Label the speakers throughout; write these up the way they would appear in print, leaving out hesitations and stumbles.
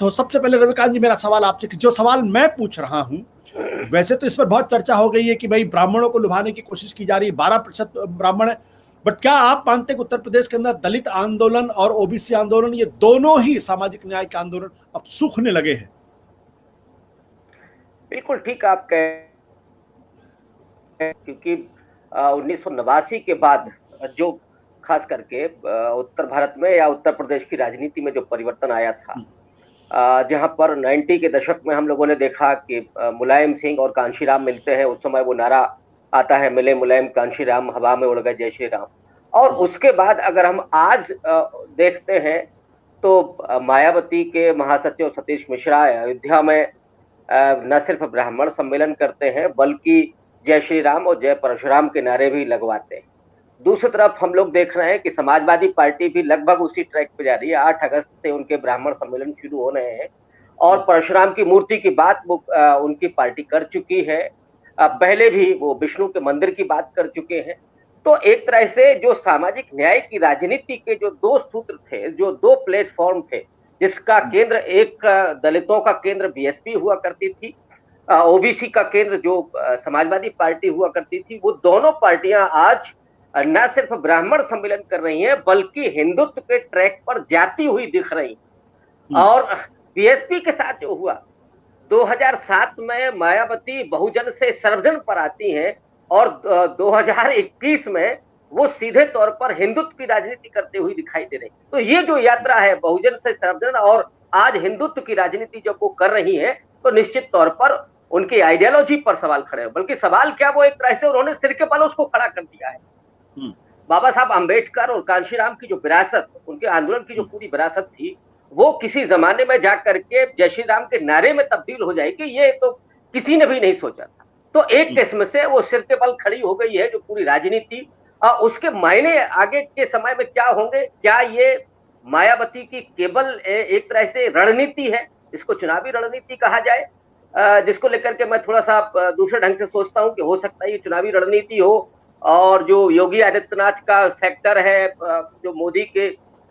Speaker 1: हो, सबसे पहले रविकांत जी मेरा सवाल आपसे, जो सवाल मैं पूछ रहा हूं, वैसे तो इस पर बहुत चर्चा हो गई है कि भाई ब्राह्मणों को लुभाने की कोशिश की जा रही है, 12% ब्राह्मण है, बट क्या आप मानते हैं कि उत्तर प्रदेश के अंदर दलित आंदोलन और ओबीसी आंदोलन, ये दोनों ही सामाजिक न्याय के आंदोलन अब सूखने लगे हैं?
Speaker 2: बिल्कुल ठीक आप कह, क्योंकि 1989 के बाद जो खास करके उत्तर भारत में या उत्तर प्रदेश की राजनीति में जो परिवर्तन आया था, जहां पर 90 के दशक में हम लोगों ने देखा कि मुलायम सिंह और कांशीराम मिलते हैं, उस समय वो नारा आता है, मिले मुलायम कांशीराम, हवा में उड़ गए जय श्री राम। और उसके बाद अगर हम आज देखते हैं तो मायावती के महासचिव सतीश मिश्रा अयोध्या में न सिर्फ ब्राह्मण सम्मेलन करते हैं बल्कि जय श्री राम और जय परशुराम के नारे भी लगवाते हैं। दूसरी तरफ हम लोग देख रहे हैं कि समाजवादी पार्टी भी लगभग उसी ट्रैक पे जा रही है। 8 अगस्त से उनके ब्राह्मण सम्मेलन शुरू हो रहे हैं और परशुराम की मूर्ति की बात वो उनकी पार्टी कर चुकी है। पहले भी वो विष्णु के मंदिर की बात कर चुके हैं। तो एक तरह से जो सामाजिक न्याय की राजनीति के जो दो सूत्र थे, जो दो प्लेटफॉर्म थे, जिसका केंद्र एक दलितों का केंद्र बीएसपी हुआ करती थी, ओबीसी का केंद्र जो समाजवादी पार्टी हुआ करती थी, वो दोनों पार्टियां आज न सिर्फ ब्राह्मण सम्मेलन कर रही हैं बल्कि हिंदुत्व के ट्रैक पर जाती हुई दिख रही। और बीएसपी के साथ जो हुआ 2007 में, मायावती बहुजन से सर्वजन पर आती हैं और 2021 में वो सीधे तौर पर हिंदुत्व की राजनीति करते हुए दिखाई दे रही। तो ये जो यात्रा है बहुजन से सर्वजन और आज हिंदुत्व की राजनीति जब वो कर रही है, तो निश्चित तौर पर उनकी आइडियोलॉजी पर सवाल खड़े हैं। बल्कि सवाल क्या, वो एक तरह से उन्होंने सिर के बल उसको खड़ा कर दिया है। बाबा साहब अंबेडकर और कांशीराम की जो विरासत, उनके आंदोलन की जो पूरी विरासत थी, वो किसी जमाने में जाकर के जय श्री राम के नारे में तब्दील हो जाएगी, ये तो किसी ने भी नहीं सोचा था। तो एक किस्म से वो सिर के बल खड़ी हो गई है जो पूरी राजनीति। उसके मायने आगे के समय में क्या होंगे? क्या ये मायावती की केवल एक तरह से रणनीति है, इसको चुनावी रणनीति कहा जाए, जिसको लेकर के मैं थोड़ा सा दूसरे ढंग से सोचता हूं कि हो सकता है ये चुनावी रणनीति हो, और जो योगी आदित्यनाथ का फैक्टर है, जो मोदी के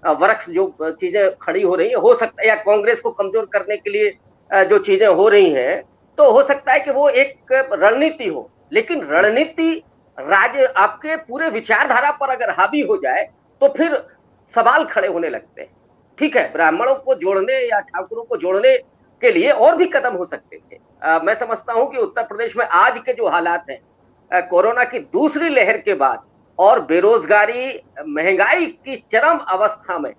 Speaker 2: वर्क्स जो चीजें खड़ी हो रही है, हो सकता है, या कांग्रेस को कमजोर करने के लिए जो चीजें हो रही हैं, तो हो सकता है कि वो एक रणनीति हो। लेकिन रणनीति राज्य आपके पूरे विचारधारा पर अगर हावी हो जाए तो फिर सवाल खड़े होने लगते हैं। ठीक है, ब्राह्मणों को जोड़ने या ठाकुरों को जोड़ने के लिए और भी कदम हो सकते थे। मैं समझता हूं कि उत्तर प्रदेश में आज के जो हालात हैं, कोरोना की दूसरी लहर के बाद और बेरोजगारी, महंगाई की चरम अवस्था में,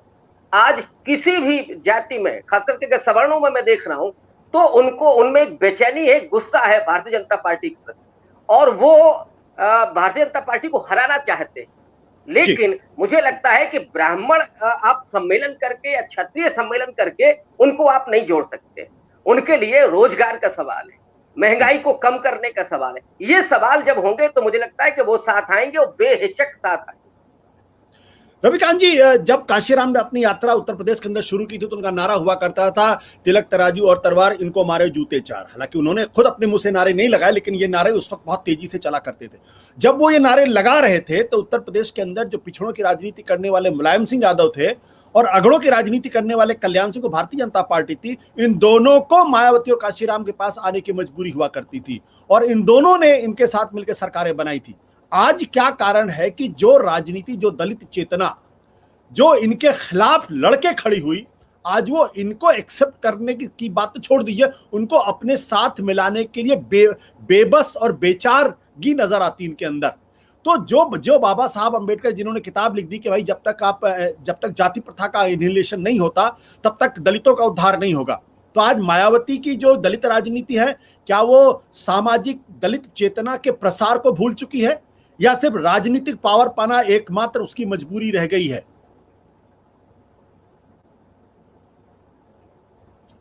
Speaker 2: आज किसी भी जाति में, खासकर के सवर्णों में मैं देख रहा हूं, तो उनको उनमें एक बेचैनी है, गुस्सा है भारतीय जनता पार्टी के प्रति, और वो भारतीय जनता पार्टी को हराना चाहते हैं। लेकिन मुझे लगता है कि ब्राह्मण आप सम्मेलन करके या क्षत्रिय सम्मेलन करके उनको आप नहीं जोड़ सकते। उनके लिए रोजगार का सवाल है, महंगाई को कम करने का सवाल है। ये सवाल जब होंगे तो मुझे लगता है कि वो साथ आएंगे और बेहिचक साथ आएंगे।
Speaker 1: रविकांत जी, जब कांशीराम ने अपनी यात्रा उत्तर प्रदेश के अंदर शुरू की थी तो उनका नारा हुआ करता था, तिलक तराजू और तलवार, इनको मारे जूते चार। हालांकि उन्होंने खुद अपने मुंह से नारे नहीं लगाए, लेकिन ये नारे उस वक्त बहुत तेजी से चला करते थे। जब वो ये नारे लगा रहे थे तो उत्तर प्रदेश के अंदर जो पिछड़ों की राजनीति करने वाले मुलायम सिंह यादव थे और अगड़ों की राजनीति करने वाले कल्याण सिंह को भारतीय जनता पार्टी थी, इन दोनों को मायावती और कांशीराम के पास आने की मजबूरी हुआ करती थी और इन दोनों ने इनके साथ मिलकर सरकारें बनाई थी। आज क्या कारण है कि जो राजनीति, जो दलित चेतना जो इनके खिलाफ लड़के खड़ी हुई, आज वो इनको एक्सेप्ट करने की बात तो छोड़ दीजिए, उनको अपने साथ मिलाने के लिए बेबस और बेचारगी नजर आती इनके अंदर। तो जो बाबा साहब अंबेडकर जिन्होंने किताब लिख दी कि भाई जब तक जाति प्रथा का एनिहिलेशन नहीं होता तब तक दलितों का उद्धार नहीं होगा, तो आज मायावती की जो दलित राजनीति है, क्या वो सामाजिक दलित चेतना के प्रसार को भूल चुकी है या सिर्फ राजनीतिक पावर पाना एकमात्र उसकी मजबूरी रह गई है?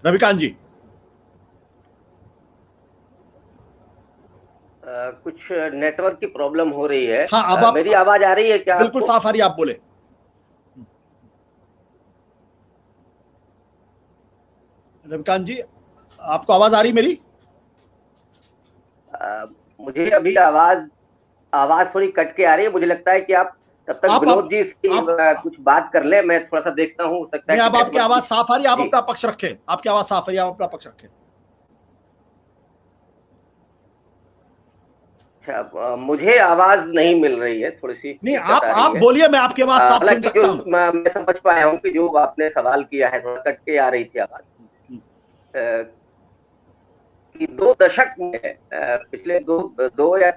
Speaker 1: रविकांत जी,
Speaker 2: कुछ नेटवर्क की प्रॉब्लम हो रही है।
Speaker 1: हाँ, अब
Speaker 2: मेरी आवाज आ रही है क्या?
Speaker 1: बिल्कुल साफ आ रही है, आप बोले। रविकांत जी, आपको आवाज आ रही मेरी?
Speaker 2: मुझे अभी आवाज थोड़ी कट के आ रही है। मुझे लगता है कि आप तब तक विनोद जी कुछ बात कर ले, मैं थोड़ा सा देखता हूँ, सकता है
Speaker 1: अब आपकी आवाज साफ आ रही है, आप
Speaker 2: जी।
Speaker 1: अपना पक्ष रखें, आपकी आवाज साफ आ रही है, आप अपना पक्ष रखें।
Speaker 2: अच्छा, मुझे आवाज नहीं मिल रही है, थोड़ी सी
Speaker 1: नहीं,
Speaker 2: दिक्कत आ रही
Speaker 1: आप
Speaker 2: है।
Speaker 1: बोलिए, मैं आपकी आवाज साफ सुन
Speaker 2: हालांकि
Speaker 1: सकता
Speaker 2: जो
Speaker 1: हूँ।
Speaker 2: मैं समझ पाया हूँ कि जो आपने सवाल किया है, थोड़ा कट के आ रही थी आवाज, कि 2 दशक में पिछले दो या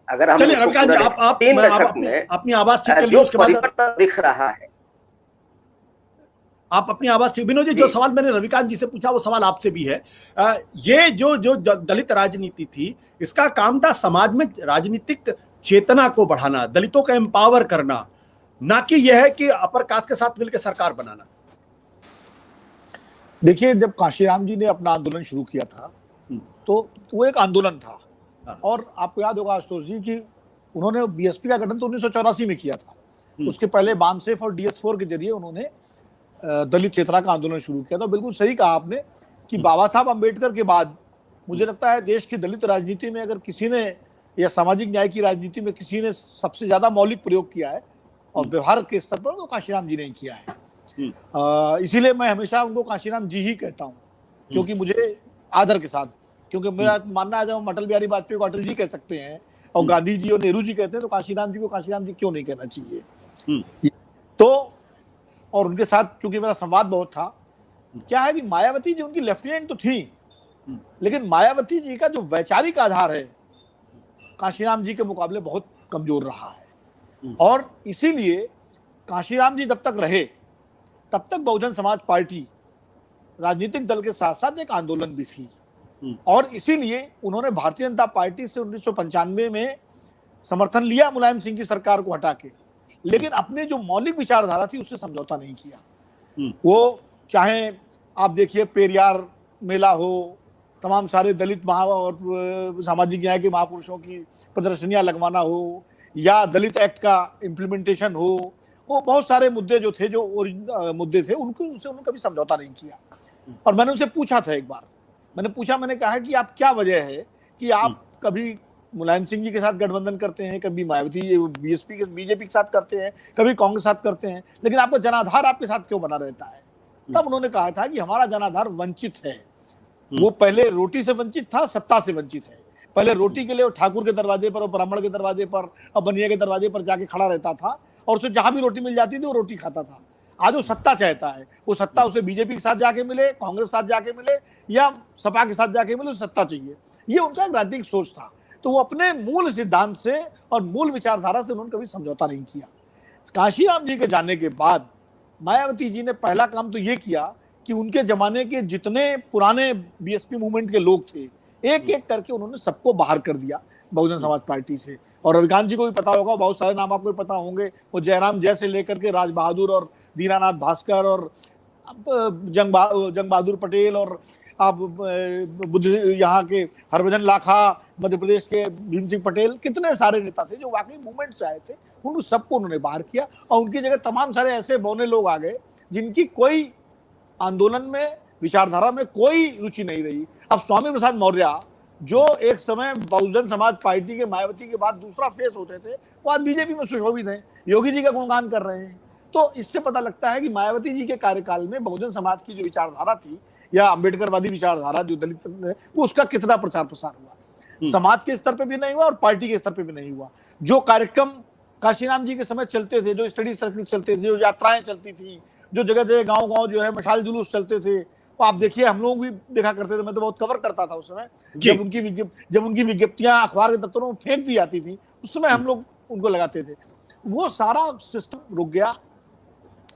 Speaker 2: अगर हम
Speaker 1: चलिए
Speaker 2: इसको
Speaker 1: रविकांत जी,
Speaker 2: पूरा
Speaker 1: आप
Speaker 2: 3
Speaker 1: मैं आप
Speaker 2: दशक में
Speaker 1: अपनी आवाज ठीक कर ली,
Speaker 2: जो
Speaker 1: उसके बाद
Speaker 2: परिवर्तन दिख रहा है।
Speaker 1: आप अपनी आवाज ठीक। विनोद जी, जो सवाल मैंने रविकांत जी से पूछा वो सवाल आपसे भी है। ये जो जो दलित राजनीति थी, इसका काम था समाज में राजनीतिक चेतना को बढ़ाना, दलितों को एम्पावर करना, ना कि यह है कि अपर कास्ट के साथ मिलकर सरकार बनाना।
Speaker 3: देखिए, जब काशीराम जी ने अपना आंदोलन शुरू किया था तो वो एक आंदोलन था, और आपको याद होगा आशुतोष जी कि उन्होंने बीएसपी का गठन तो 1984 में किया था। उसके पहले बामसेफ और DS4 के जरिए उन्होंने दलित चेतना का आंदोलन शुरू किया था। बिल्कुल सही कहा आपने कि बाबा साहब अम्बेडकर के बाद मुझे लगता है देश की दलित राजनीति में अगर किसी ने, या सामाजिक न्याय की राजनीति में किसी ने सबसे ज्यादा मौलिक प्रयोग किया है और व्यवहार के स्तर पर, तो काशीराम जी ने किया है। इसीलिए मैं हमेशा उनको काशीराम जी ही कहता हूँ, क्योंकि मुझे आदर के साथ, क्योंकि मेरा मानना है जब हम अटल बिहारी वाजपेयी को अटल जी कह सकते हैं और गांधी जी और नेहरू जी कहते हैं, तो काशीराम जी को काशीराम जी क्यों नहीं कहना चाहिए। तो और उनके साथ चूंकि मेरा संवाद बहुत था, क्या है कि मायावती जी उनकी लेफ्टिनेंट तो थी, लेकिन मायावती जी का जो वैचारिक आधार है काशीराम जी के मुकाबले बहुत कमजोर रहा है। और इसीलिए काशीराम जी जब तक रहे तब तक बहुजन समाज पार्टी राजनीतिक दल के साथ साथ एक आंदोलन भी थी, और इसीलिए उन्होंने भारतीय जनता पार्टी से 1995 में समर्थन लिया मुलायम सिंह की सरकार को हटा के, लेकिन अपने जो मौलिक विचारधारा थी उससे समझौता नहीं किया। वो चाहे आप देखिए पेरियार मेला हो, तमाम सारे दलित और सामाजिक न्याय के महापुरुषों की प्रदर्शनियां लगवाना हो, या दलित एक्ट का इम्प्लीमेंटेशन हो, वो बहुत सारे मुद्दे जो थे, जो मुद्दे थे, उनसे उन्होंने कभी समझौता नहीं किया। और मैंने उनसे पूछा था एक बार, मैंने कहा कि आप क्या वजह है कि आप कभी मुलायम सिंह जी के साथ गठबंधन करते हैं, कभी मायावती बीजेपी के साथ करते हैं, कभी कांग्रेस के साथ करते हैं, लेकिन आपका जनाधार आपके साथ क्यों बना रहता है। तब उन्होंने कहा था कि हमारा जनाधार वंचित है, वो पहले रोटी से वंचित था, सत्ता से वंचित है। पहले रोटी के लिए वो ठाकुर के दरवाजे पर और ब्राह्मण के दरवाजे पर और बनिया के दरवाजे पर जाके खड़ा रहता था, और उसे जहां भी रोटी मिल जाती थी वो रोटी खाता था। आज वो सत्ता चाहता है, वो सत्ता उसे बीजेपी के साथ जाके मिले, कांग्रेस के साथ जाके मिले, या सपा के साथ जाके मिले, सत्ता चाहिए। ये उनका एक राजनीतिक सोच था। तो वो अपने मूल सिद्धांत से और मूल विचारधारा से उन्होंने कभी समझौता नहीं किया। काशीराम जी के जाने के बाद मायावती जी ने पहला काम तो ये किया कि उनके जमाने के जितने पुराने बीएसपी मूवमेंट के लोग थे, एक एक करके उन्होंने सबको बाहर कर दिया बहुजन समाज पार्टी से। और रविकांत जी को भी पता होगा, बहुत सारे नाम आपको पता होंगे, वो जयराम जय से लेकर के राज बहादुर और दीनानाथ भास्कर और जंग बहादुर पटेल, और आप बुद्ध यहाँ के हरभजन लाखा, मध्य प्रदेश के भीम सिंह पटेल, कितने सारे नेता थे जो वाकई मूवमेंट से आए थे, उन सबको उन्होंने बाहर किया। और उनकी जगह तमाम सारे ऐसे बौने लोग आ गए जिनकी कोई आंदोलन में, विचारधारा में कोई रुचि नहीं रही। अब स्वामी प्रसाद मौर्य, जो एक समय बहुजन समाज पार्टी के मायावती के बाद दूसरा फेस होते थे, वो आज बीजेपी में सुशोभित हैं, योगी जी का गुणगान कर रहे हैं। तो इससे पता लगता है कि मायावती जी के कार्यकाल में बहुजन समाज की जो विचारधारा थी, या अम्बेडकरवादी विचारधारा जो दलित, वो उसका कितना प्रचार प्रसार हुआ, समाज के स्तर पे भी नहीं हुआ और पार्टी के स्तर पे भी नहीं हुआ। जो कार्यक्रम काशीराम जी के समय चलते थे, जो स्टडी सर्कल चलते थे, जो यात्राएं चलती थी, जो जगह जगह गांव-गांव जो है मशाल जुलूस चलते थे, वो आप देखिए, हम लोग भी देखा करते थे, मैं तो बहुत कवर करता था उस समय, जब उनकी विज्ञप्तियां अखबार के दफ्तरों में फेंक दी जाती थी, उस समय हम लोग उनको लगाते थे। वो सारा सिस्टम रुक गया।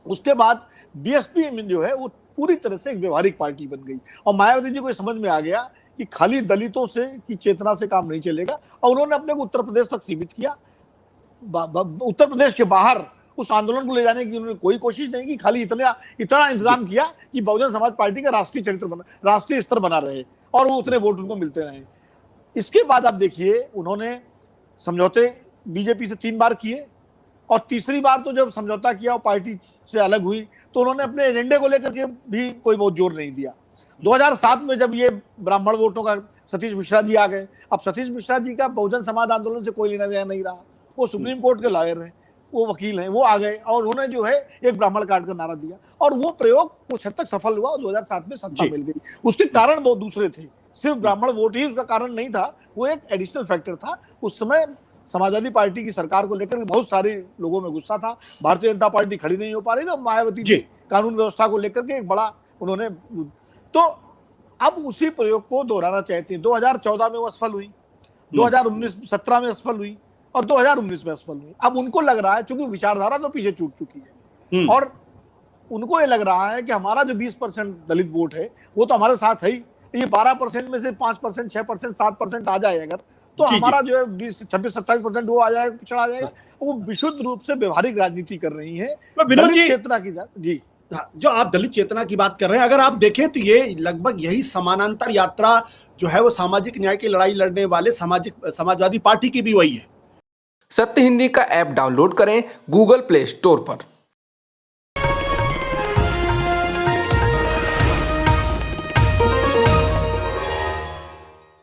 Speaker 3: उसके बाद बीएसपी में जो है वो पूरी तरह से एक व्यवहारिक पार्टी बन गई, और मायावती जी को समझ में आ गया कि खाली दलितों से की चेतना से काम नहीं चलेगा, और उन्होंने अपने को उत्तर प्रदेश तक सीमित किया। उत्तर प्रदेश के बाहर उस आंदोलन को ले जाने की उन्होंने कोई कोशिश नहीं की, खाली इतना इंतजाम किया कि बहुजन समाज पार्टी का राष्ट्रीय चरित्र बना, राष्ट्रीय स्तर बना रहे, और वो उतने वोट उनको मिलते रहे। इसके बाद आप देखिए, उन्होंने समझौते बीजेपी से 3 बार किए, और तीसरी बार तो जब समझौता किया और पार्टी से अलग हुई, तो उन्होंने अपने एजेंडे को लेकर के भी कोई बहुत जोर नहीं दिया। 2007 में जब ये ब्राह्मण वोटों का, सतीश मिश्रा जी आ गए। अब सतीश मिश्रा जी का बहुजन समाज आंदोलन से कोई लेना देना नहीं रहा, वो सुप्रीम कोर्ट के लॉयर हैं, वो वकील हैं, वो आ गए और उन्होंने जो है एक ब्राह्मण कार्ड का नारा दिया और वो प्रयोग कुछ हद तक सफल हुआ और 2007 में सत्ता मिल गई। उसके कारण बहुत दूसरे थे, सिर्फ ब्राह्मण वोट ही उसका कारण नहीं था, वो एक एडिशनल फैक्टर था। उस समय समाजवादी पार्टी की सरकार को लेकर बहुत सारे लोगों में गुस्सा था, भारतीय जनता पार्टी खड़ी नहीं हो पा रही थी, मायावती जी कानून व्यवस्था को लेकर के एक बड़ा उन्होंने, तो अब उसी प्रयोग को दोहराना चाहते हैं। 2014 में वो असफल हुई, 2017 में असफल हुई और 2019 में असफल हुई। अब उनको लग रहा है, चूंकि विचारधारा तो पीछे छूट चुकी है और उनको ये लग रहा है कि हमारा जो 20% दलित वोट है वो तो हमारे साथ है ही, ये 12% में से 5%, 6%, 7% आ जाए अगर, तो हमारा जो है 26-27% वो आ जाएगा, पिछड़ा आ जाएगा। वो विशुद्ध रूप से व्यवहारिक राजनीति कर रही है, दलित चेतना की जी।
Speaker 1: जो आप दलित चेतना की बात कर रहे हैं, अगर आप देखें तो ये लगभग यही समानांतर यात्रा जो है वो सामाजिक न्याय की लड़ाई लड़ने वाले समाजवादी पार्टी की भी वही है।
Speaker 4: सत्य हिंदी का ऐप डाउनलोड करें गूगल प्ले स्टोर पर।